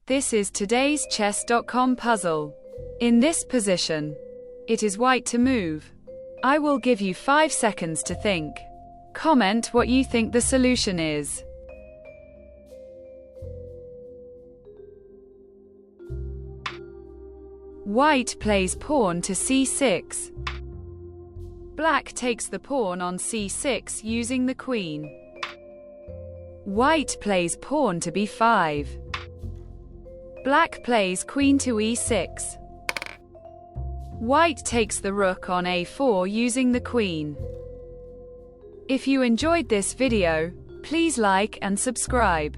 This is today's chess.com puzzle. In this position, it is white to move. I will give you 5 seconds to think. Comment what you think the solution is. White plays pawn to c6. Black takes the pawn on c6 using the queen. White plays pawn to b5. Black plays queen to e6. White takes the rook on a4 using the queen. If you enjoyed this video, please like and subscribe.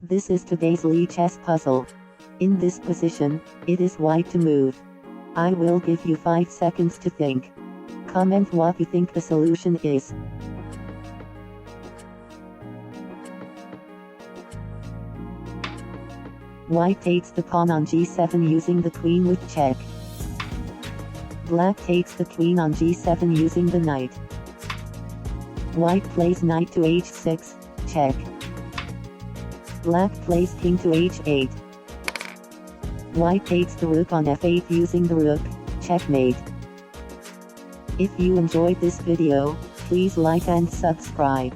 This is today's Lichess puzzle. In this position, it is white to move. I will give you 5 seconds to think. Comment what you think the solution is. White takes the pawn on g7 using the queen with check. Black takes the queen on g7 using the knight. White plays knight to h6, check. Black plays king to h8. White takes the rook on f8 using the rook, checkmate. If you enjoyed this video, please like and subscribe.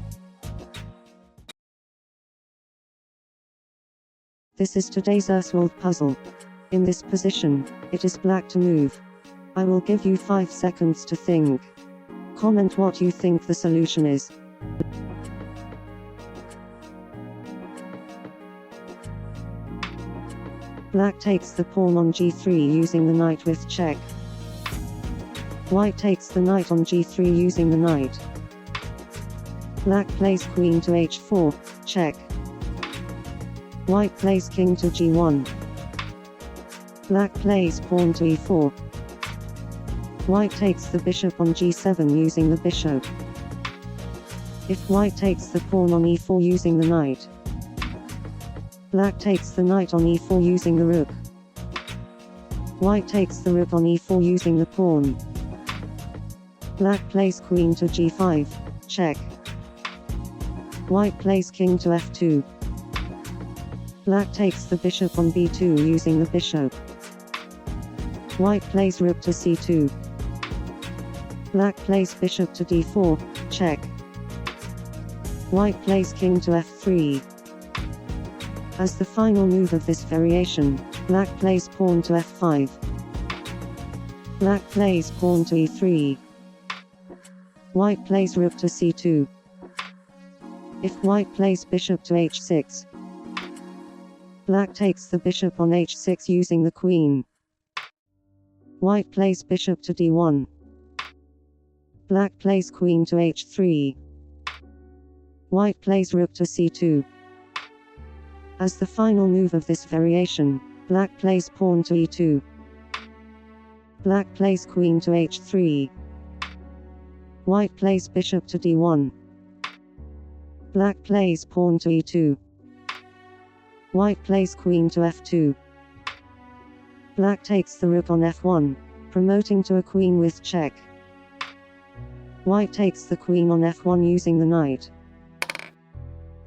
This is today's Auerswald puzzle. In this position, it is black to move. I will give you 5 seconds to think. Comment what you think the solution is. Black takes the pawn on g3 using the knight with check. White takes the knight on g3 using the knight. Black plays queen to h4, check. White plays king to g1. Black plays pawn to e4. White takes the bishop on g7 using the bishop. If white takes the pawn on e4 using the knight. Black takes the knight on e4 using the rook. White takes the rook on e4 using the pawn. Black plays queen to g5, check. White plays king to f2. Black takes the bishop on b2 using the bishop. White plays rook to c2. Black plays bishop to d4, check. White plays king to f3. As the final move of this variation, black plays pawn to f5. Black plays pawn to e3. White plays rook to c2. If white plays bishop to h6. Black takes the bishop on h6 using the queen. White plays bishop to d1. Black plays queen to h3. White plays rook to c2. As the final move of this variation, black plays pawn to e2. Black plays queen to h3. White plays bishop to d1. Black plays pawn to e2. White plays queen to f2. Black takes the rook on f1, promoting to a queen with check. White takes the queen on f1 using the knight.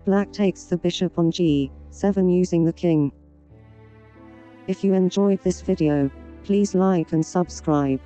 Black takes the bishop on g7 using the king. If you enjoyed this video, please like and subscribe.